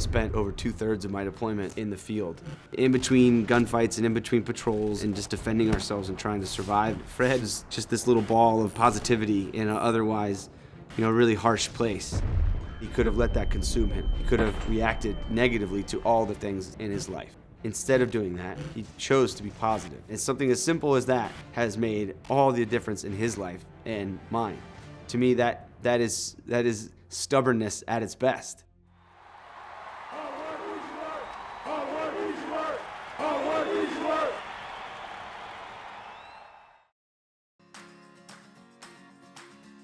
spent over 2/3 of my deployment in the field, in between gunfights and in between patrols and just defending ourselves and trying to survive. Fred is just this little ball of positivity in an otherwise, really harsh place. He could have let that consume him. He could have reacted negatively to all the things in his life. Instead of doing that, he chose to be positive. And something as simple as that has made all the difference in his life and mine. To me, that is stubbornness at its best.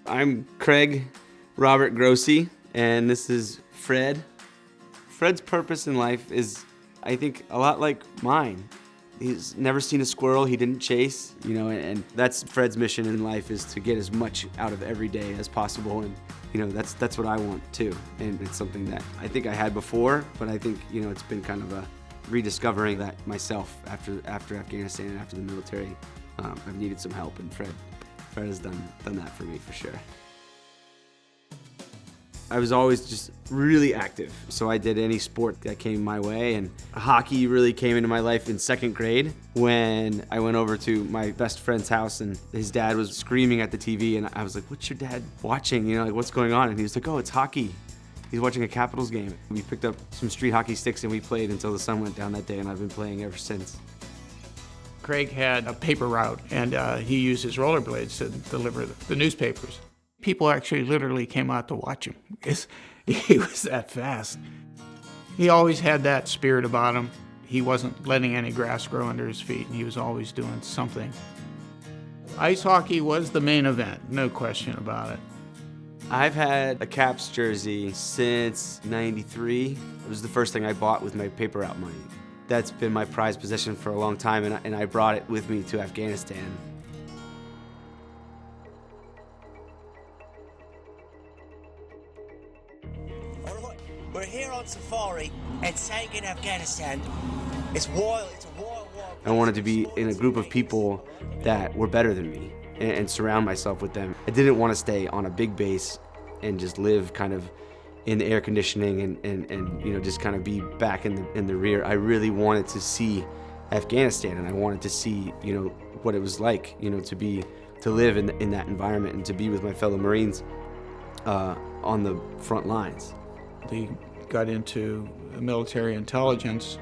I'm Craig Robert Grossi, and this is Fred. Fred's purpose in life is, I think, a lot like mine. He's never seen a squirrel he didn't chase, and that's Fred's mission in life, is to get as much out of every day as possible, and that's what I want too. And it's something that I think I had before, but I think it's been kind of a rediscovering that myself after Afghanistan and after the military. I've needed some help, and Fred has done that for me for sure. I was always just really active, so I did any sport that came my way, and hockey really came into my life in 2nd grade when I went over to my best friend's house and his dad was screaming at the TV, and I was like, "What's your dad watching? What's going on?" And he was like, "Oh, it's hockey. He's watching a Capitals game." We picked up some street hockey sticks and we played until the sun went down that day, and I've been playing ever since. Craig had a paper route, and he used his rollerblades to deliver the newspapers. People actually literally came out to watch him because he was that fast. He always had that spirit about him. He wasn't letting any grass grow under his feet, and he was always doing something. Ice hockey was the main event, no question about it. I've had a Caps jersey since '93. It was the first thing I bought with my paper route money. That's been my prized possession for a long time, and I brought it with me to Afghanistan. We're here on safari and staying in Afghanistan. It's wild. It's a wild. I wanted to be in a group of people that were better than me and surround myself with them. I didn't want to stay on a big base and just live kind of in the air conditioning and just kind of be back in the rear. I really wanted to see Afghanistan, and I wanted to see what it was like to live in that environment and to be with my fellow Marines on the front lines. He got into military intelligence,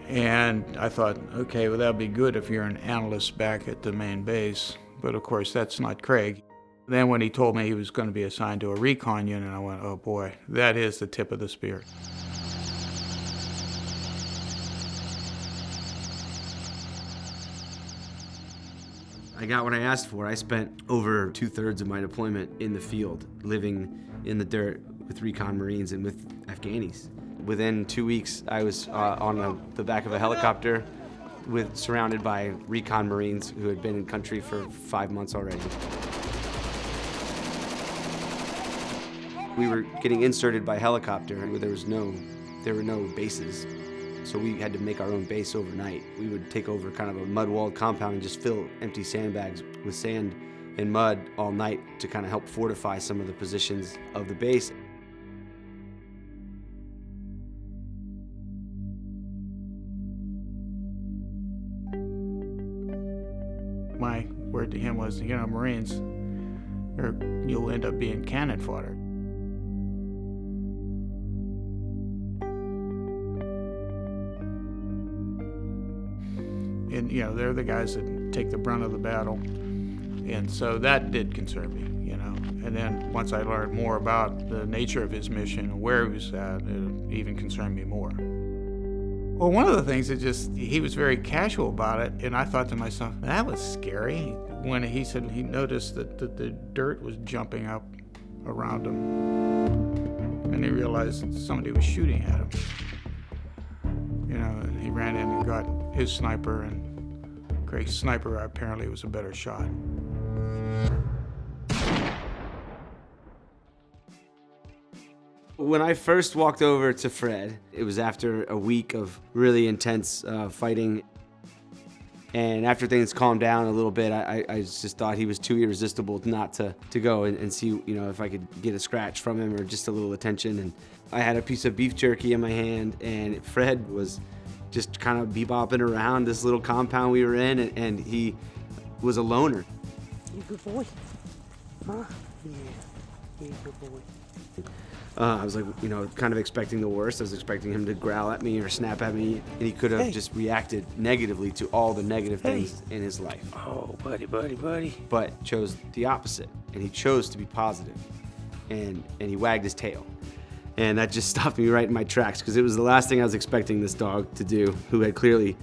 and I thought, okay, well, that'd be good if you're an analyst back at the main base, but of course that's not Craig. Then when he told me he was going to be assigned to a recon unit, I went, oh boy, that is the tip of the spear. I got what I asked for. I spent over 2/3 of my deployment in the field, living in the dirt with recon Marines and with Afghanis. Within 2 weeks, I was on the back of a helicopter surrounded by recon Marines who had been in country for 5 months already. We were getting inserted by helicopter where there were no bases. So we had to make our own base overnight. We would take over kind of a mud-walled compound and just fill empty sandbags with sand and mud all night to kind of help fortify some of the positions of the base. My word to him was, Marines, you'll end up being cannon fodder. And, they're the guys that take the brunt of the battle. And so that did concern me, And then once I learned more about the nature of his mission and where he was at, it even concerned me more. Well, one of the things he was very casual about it, and I thought to myself, that was scary. When he said he noticed that the dirt was jumping up around him, and he realized that somebody was shooting at him. And he ran in and got his sniper, and Craig's sniper apparently was a better shot. When I first walked over to Fred, it was after a week of really intense fighting. And after things calmed down a little bit, I just thought he was too irresistible not to go and see, you know, if I could get a scratch from him or just a little attention. And I had a piece of beef jerky in my hand, and Fred was just kind of bebopping around this little compound we were in, and he was a loner. You good boy? Huh? Yeah. Yeah, good boy. I was like, you know, kind of expecting the worst. I was expecting him to growl at me or snap at me, and he could have just reacted negatively to all the negative things in his life. Oh, buddy. But chose the opposite, and he chose to be positive, and he wagged his tail. And that just stopped me right in my tracks, because it was the last thing I was expecting this dog to do, who had clearly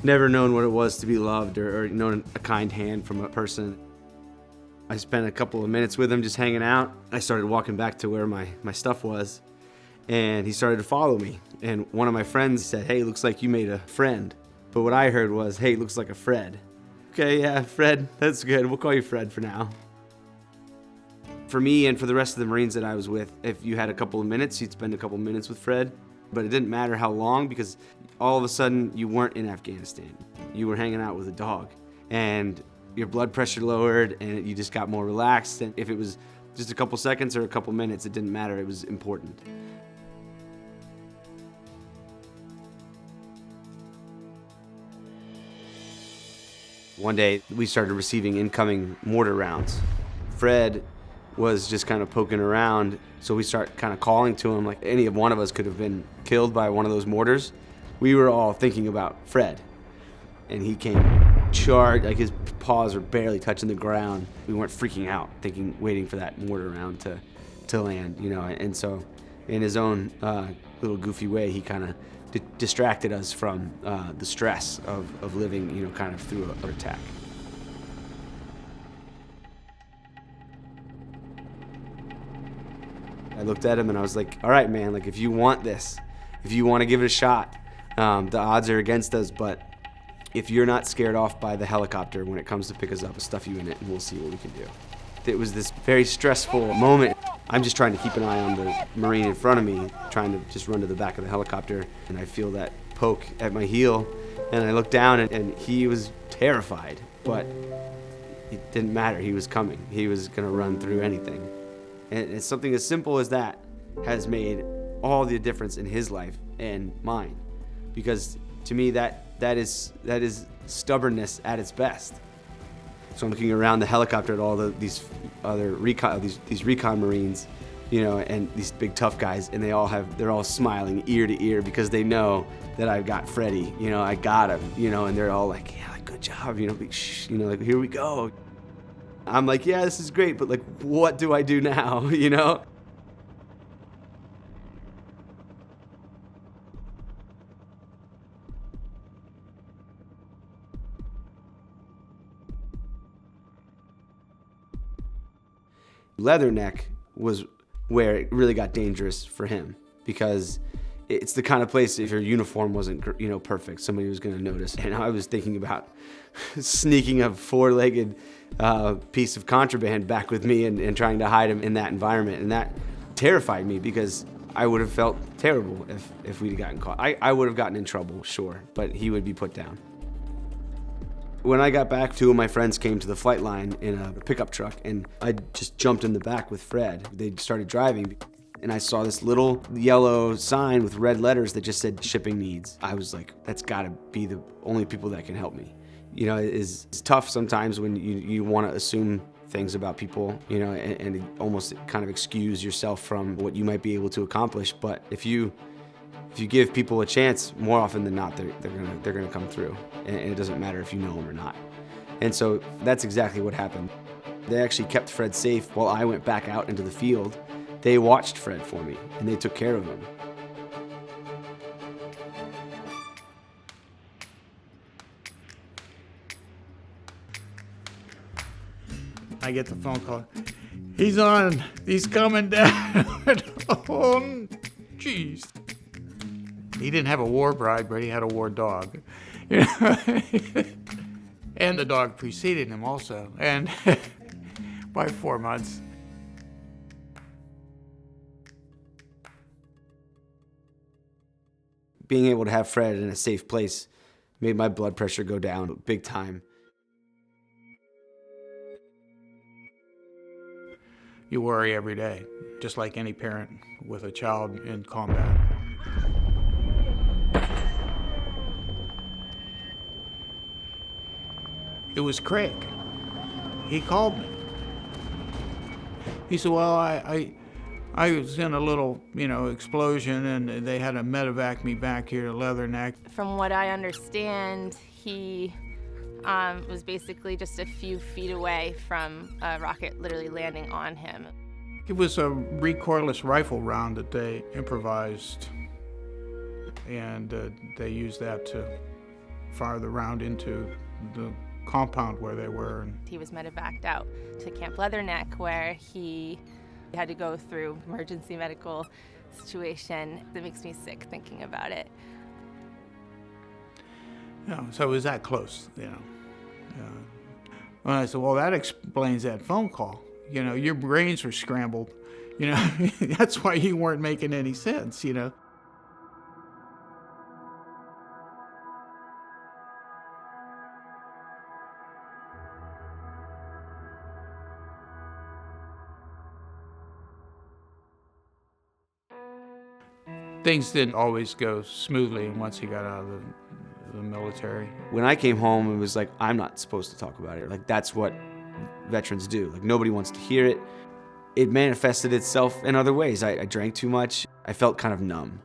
never known what it was to be loved or known a kind hand from a person. I spent a couple of minutes with him just hanging out. I started walking back to where my stuff was, and he started to follow me. And one of my friends said, "Hey, looks like you made a friend." But what I heard was, "Hey, looks like a Fred." Okay, yeah, Fred, that's good. We'll call you Fred for now. For me and for the rest of the Marines that I was with, if you had a couple of minutes, you'd spend a couple of minutes with Fred. But it didn't matter how long, because all of a sudden you weren't in Afghanistan. You were hanging out with a dog. And your blood pressure lowered, and you just got more relaxed. And if it was just a couple seconds or a couple minutes, it didn't matter. It was important. One day, we started receiving incoming mortar rounds. Fred was just kind of poking around, so we start kind of calling to him like any of one of us could have been killed by one of those mortars. We were all thinking about Fred, and he came charged, like his paws were barely touching the ground. We weren't freaking out, waiting for that mortar round to land, you know. And so, in his own little goofy way, he kind of distracted us from the stress of living, you know, kind of through an attack. I looked at him and I was like, "All right, man, like if you want this, if you want to give it a shot, the odds are against us, but if you're not scared off by the helicopter when it comes to pick us up, we'll stuff you in it and we'll see what we can do." It was this very stressful moment. I'm just trying to keep an eye on the Marine in front of me, trying to just run to the back of the helicopter, and I feel that poke at my heel, and I look down and he was terrified, but it didn't matter. He was coming. He was gonna run through anything. And it's something as simple as that has made all the difference in his life and mine, because to me that is stubbornness at its best. So I'm looking around the helicopter at all these other recon Marines, you know, and these big tough guys, and they're all smiling ear to ear because they know that I've got Freddie, you know, I got him, you know, and they're all like, "Yeah, like, good job, you know, like here we go." I'm like, "Yeah, this is great, but like, what do I do now?" You know? Leatherneck was where it really got dangerous for him, because it's the kind of place, if your uniform wasn't, you know, perfect, somebody was going to notice. And I was thinking about sneaking a four-legged piece of contraband back with me and trying to hide him in that environment. And that terrified me, because I would have felt terrible if we'd gotten caught. I would have gotten in trouble, sure, but he would be put down. When I got back, two of my friends came to the flight line in a pickup truck, and I just jumped in the back with Fred. They started driving, and I saw this little yellow sign with red letters that just said shipping needs. I was like, that's gotta be the only people that can help me. You know, it's tough sometimes when you want to assume things about people, you know, and almost kind of excuse yourself from what you might be able to accomplish. But if you give people a chance, more often than not, they're gonna come through, and it doesn't matter if you know them or not. And so that's exactly what happened. They actually kept Fred safe while I went back out into the field. They watched Fred for me, and they took care of him. I get the phone call. He's on. He's coming down. Oh, jeez. He didn't have a war bride, but he had a war dog. You know? And the dog preceded him also, and by 4 months. Being able to have Fred in a safe place Made my blood pressure go down big time. You worry every day, just like any parent with a child in combat. It was Craig. He called me. He said, well, I was in a little, explosion, and they had to medevac me back here to Leatherneck. From what I understand, he was basically just a few feet away from a rocket literally landing on him. It was a recoilless rifle round that they improvised, and they used that to fire the round into the compound where they were. He was medevaced out to Camp Leatherneck, where he had to go through emergency medical situation. That makes me sick thinking about it. So it was that close, Well, I said, well, that explains that phone call. Your brains were scrambled. That's why you weren't making any sense, Things didn't always go smoothly once he got out of the military. When I came home, it was like, I'm not supposed to talk about it. Like, that's what veterans do. Like, nobody wants to hear it. It manifested itself in other ways. I drank too much. I felt kind of numb.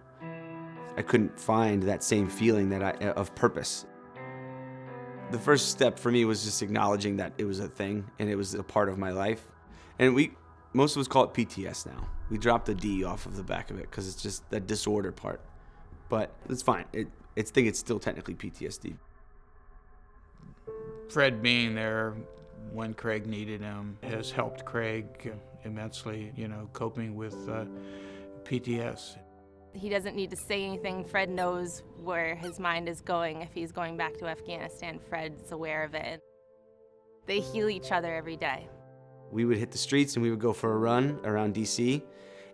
I couldn't find that same feeling of purpose. The first step for me was just acknowledging that it was a thing and it was a part of my life. And most of us call it PTS now. We dropped the D off of the back of it because it's just the disorder part. But it's fine. I think it's still technically PTSD. Fred being there when Craig needed him has helped Craig immensely, coping with PTS. He doesn't need to say anything. Fred knows where his mind is going. If he's going back to Afghanistan, Fred's aware of it. They heal each other every day. We would hit the streets and we would go for a run around DC,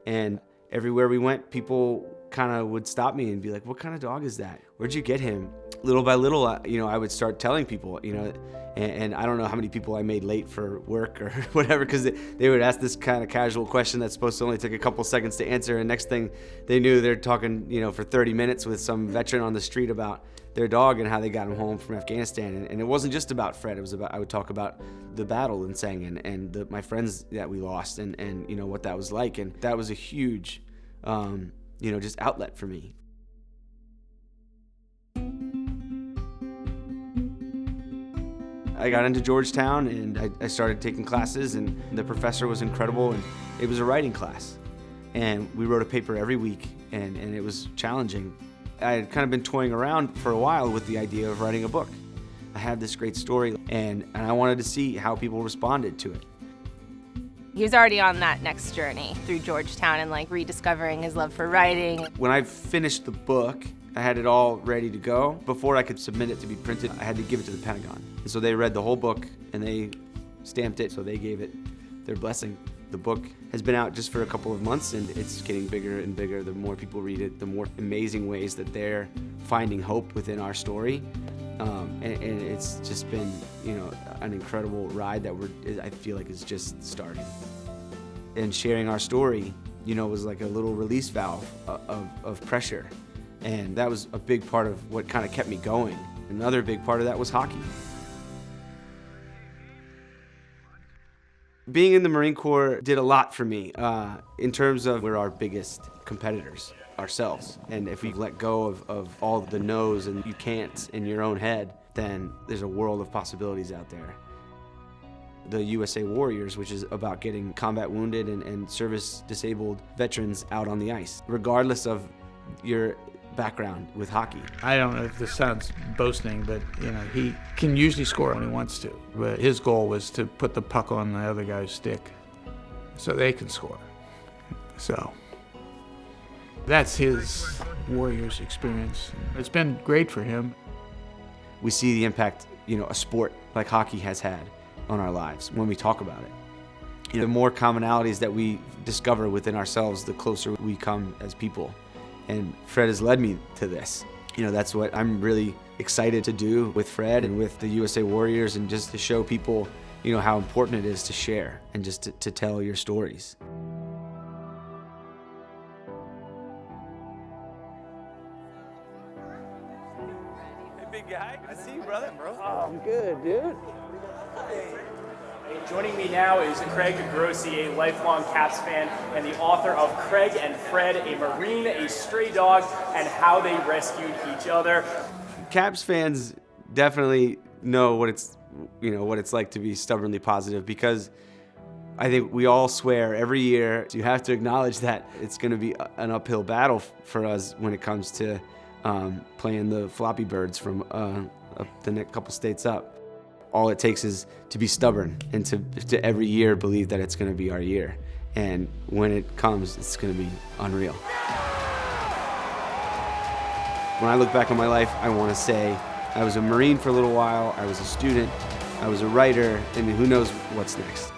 and everywhere we went, people kind of would stop me and be like, what kind of dog is that? Where'd you get him? Little by little, I would start telling people, and I don't know how many people I made late for work or whatever, because they would ask this kind of casual question that's supposed to only take a couple seconds to answer, and next thing they knew, they're talking, for 30 minutes with some veteran on the street about their dog and how they got him home from Afghanistan. And it wasn't just about Fred. It was about, I would talk about the battle in Sangin and my friends that we lost and what that was like. And that was a huge, just outlet for me. I got into Georgetown and I started taking classes, and the professor was incredible, and it was a writing class. And we wrote a paper every week, and it was challenging. I had kind of been toying around for a while with the idea of writing a book. I had this great story, and I wanted to see how people responded to it. He was already on that next journey through Georgetown and rediscovering his love for writing. When I finished the book, I had it all ready to go. Before I could submit it to be printed, I had to give it to the Pentagon. And so they read the whole book and they stamped it, so they gave it their blessing. The book has been out just for a couple of months, and it's getting bigger and bigger. The more people read it, the more amazing ways that they're finding hope within our story. And it's just been, an incredible ride that I feel like is just starting. And sharing our story, was like a little release valve of pressure. And that was a big part of what kind of kept me going. Another big part of that was hockey. Being in the Marine Corps did a lot for me in terms of we're our biggest competitors, ourselves. And if we let go of all the no's and you can't in your own head, then there's a world of possibilities out there. The USA Warriors, which is about getting combat wounded and service disabled veterans out on the ice, regardless of your background with hockey. I don't know if this sounds boasting, but he can usually score when he wants to. But his goal was to put the puck on the other guy's stick so they can score. So that's his Warriors experience. It's been great for him. We see the impact, a sport like hockey has had on our lives when we talk about it. The more commonalities that we discover within ourselves, the closer we come as people. And Fred has led me to this. That's what I'm really excited to do with Fred and with the USA Warriors, and just to show people, how important it is to share and just to tell your stories. Hey, big guy. Good to see you, brother. Bro. Oh, I'm good, dude. Joining me now is Craig Grossi, a lifelong Caps fan and the author of Craig and Fred, a Marine, a Stray Dog, and How They Rescued Each Other. Caps fans definitely know what it's like to be stubbornly positive, because I think we all swear every year. You have to acknowledge that it's going to be an uphill battle for us when it comes to playing the floppy birds from the next couple states up. All it takes is to be stubborn and to every year believe that it's going to be our year. And when it comes, it's going to be unreal. When I look back on my life, I want to say I was a Marine for a little while, I was a student, I was a writer, and who knows what's next.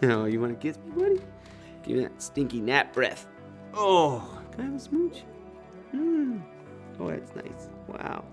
You want to kiss me, buddy? Give me that stinky gnat breath. Oh, can I have a smooch? Oh, that's nice. Wow.